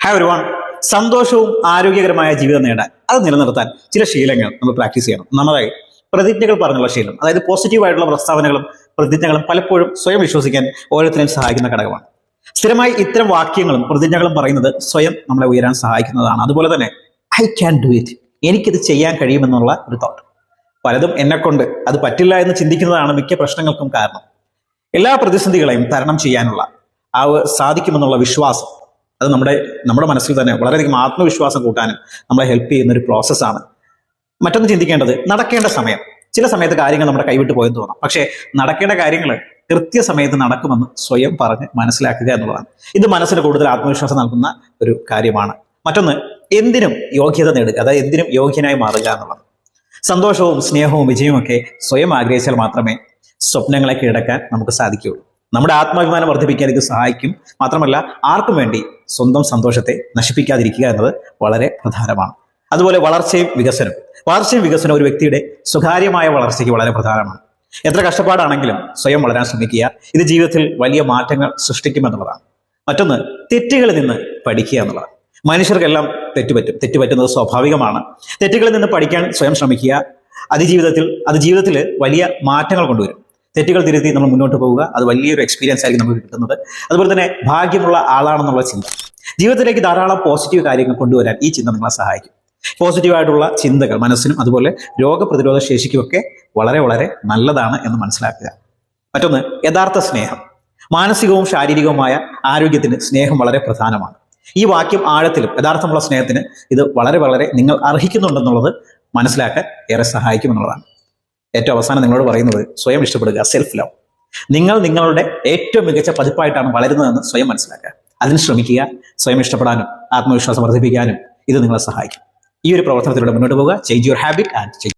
Hi everyone. സന്തോഷവും ആരോഗ്യകരമായ ജീവിതം നേടാൻ അത് നിലനിർത്താൻ ചില ശീലങ്ങൾ നമ്മൾ പ്രാക്ടീസ് ചെയ്യണം. ഒന്നാമതായി പ്രതിജ്ഞകൾ പറഞ്ഞുള്ള ശീലം, അതായത് പോസിറ്റീവായിട്ടുള്ള പ്രസ്താവനകളും പ്രതിജ്ഞകളും പലപ്പോഴും സ്വയം വിശ്വസിക്കാൻ ഓരോരുത്തരെയും സഹായിക്കുന്ന ഘടകമാണ്. സ്ഥിരമായി ഇത്തരം വാക്യങ്ങളും പ്രതിജ്ഞകളും പറയുന്നത് സ്വയം നമ്മളെ ഉയരാൻ സഹായിക്കുന്നതാണ്. അതുപോലെ തന്നെ ഐ ക്യാൻ ഡു ഇറ്റ്, എനിക്കിത് ചെയ്യാൻ കഴിയുമെന്നുള്ള ഒരു തോട്ട്. പലതും എന്നെക്കൊണ്ട് അത് പറ്റില്ല എന്ന് ചിന്തിക്കുന്നതാണ് മിക്ക പ്രശ്നങ്ങൾക്കും കാരണം. എല്ലാ പ്രതിസന്ധികളെയും തരണം ചെയ്യാനുള്ള സാധിക്കുമെന്നുള്ള വിശ്വാസം അത് നമ്മുടെ മനസ്സിൽ തന്നെ വളരെയധികം ആത്മവിശ്വാസം കൂട്ടാനും നമ്മളെ ഹെൽപ്പ് ചെയ്യുന്ന ഒരു പ്രോസസ്സാണ്. മറ്റൊന്ന് ചിന്തിക്കേണ്ടത്, നടക്കേണ്ട സമയം. ചില സമയത്ത് കാര്യങ്ങൾ നമ്മുടെ കൈവിട്ട് പോയെന്ന് തോന്നാം, പക്ഷേ നടക്കേണ്ട കാര്യങ്ങൾ കൃത്യസമയത്ത് നടക്കുമെന്ന് സ്വയം പറഞ്ഞ് മനസ്സിലാക്കുക എന്നുള്ളതാണ്. ഇത് മനസ്സിന് കൂടുതൽ ആത്മവിശ്വാസം നൽകുന്ന ഒരു കാര്യമാണ്. മറ്റൊന്ന്, എന്തിനും യോഗ്യത നേടുക, അതായത് എന്തിനും യോഗ്യനായി മാറുക എന്നുള്ളത്. സന്തോഷവും സ്നേഹവും വിജയവും ഒക്കെ സ്വയം ആഗ്രഹിച്ചാൽ മാത്രമേ സ്വപ്നങ്ങളെ കീഴടക്കാൻ നമുക്ക് സാധിക്കുകയുള്ളൂ. നമ്മുടെ ആത്മാഭിമാനം വർദ്ധിപ്പിക്കാൻ ഇത് സഹായിക്കും. മാത്രമല്ല, ആർക്കും വേണ്ടി സ്വന്തം സന്തോഷത്തെ നശിപ്പിക്കാതിരിക്കുക എന്നത് വളരെ പ്രധാനമാണ്. അതുപോലെ വളർച്ചയും വികസനവും ഒരു വ്യക്തിയുടെ സ്വകാര്യമായ വളർച്ചയ്ക്ക് വളരെ പ്രധാനമാണ്. എത്ര കഷ്ടപ്പാടാണെങ്കിലും സ്വയം വളരാൻ ശ്രമിക്കുക. ഇത് ജീവിതത്തിൽ വലിയ മാറ്റങ്ങൾ സൃഷ്ടിക്കുമെന്നുള്ളതാണ്. മറ്റൊന്ന്, തെറ്റുകളിൽ നിന്ന് പഠിക്കുക എന്നുള്ളതാണ്. മനുഷ്യർക്കെല്ലാം തെറ്റുപറ്റുന്നത് സ്വാഭാവികമാണ്. തെറ്റുകളിൽ നിന്ന് പഠിക്കാൻ സ്വയം ശ്രമിക്കുക. അത് ജീവിതത്തിൽ വലിയ മാറ്റങ്ങൾ കൊണ്ടുവരും. തെറ്റുകൾ തിരുത്തി നമ്മൾ മുന്നോട്ട് പോവുക, അത് വലിയൊരു എക്സ്പീരിയൻസ് ആയിരിക്കും നമുക്ക് കിട്ടുന്നത്. അതുപോലെ തന്നെ ഭാഗ്യമുള്ള ആളാണെന്നുള്ള ചിന്ത. ജീവിതത്തിലേക്ക് ധാരാളം പോസിറ്റീവ് കാര്യങ്ങൾ കൊണ്ടുവരാൻ ഈ ചിന്ത നിങ്ങളെ സഹായിക്കും. പോസിറ്റീവായിട്ടുള്ള ചിന്തകൾ മനസ്സിനും അതുപോലെ രോഗപ്രതിരോധ ശേഷിക്കുമൊക്കെ വളരെ വളരെ നല്ലതാണ് എന്ന് മനസ്സിലാക്കുക. മറ്റൊന്ന്, യഥാർത്ഥ സ്നേഹം. മാനസികവും ശാരീരികവുമായ ആരോഗ്യത്തിന് സ്നേഹം വളരെ പ്രധാനമാണ്. ഈ വാക്യം ആഴത്തിലും യഥാർത്ഥമുള്ള സ്നേഹത്തിന് ഇത് വളരെ വളരെ നിങ്ങൾ അർഹിക്കുന്നുണ്ടെന്നുള്ളത് മനസ്സിലാക്കാൻ ഏറെ സഹായിക്കുമെന്നുള്ളതാണ്. ഏറ്റവും അവസാനം നിങ്ങളോട് പറയുന്നത്, സ്വയം ഇഷ്ടപ്പെടുക, സെൽഫ് ലവ്. നിങ്ങൾ നിങ്ങളുടെ ഏറ്റവും മികച്ച പതിപ്പായിട്ടാണ് വളരുന്നതെന്ന് സ്വയം മനസ്സിലാക്കുക. അതിന് ശ്രമിക്കുക. സ്വയം ഇഷ്ടപ്പെടാനും ആത്മവിശ്വാസം വർദ്ധിപ്പിക്കാനും ഇത് നിങ്ങളെ സഹായിക്കും. ഈ ഒരു പ്രവർത്തനത്തിലൂടെ മുന്നോട്ട് പോവുക. Change your habit and change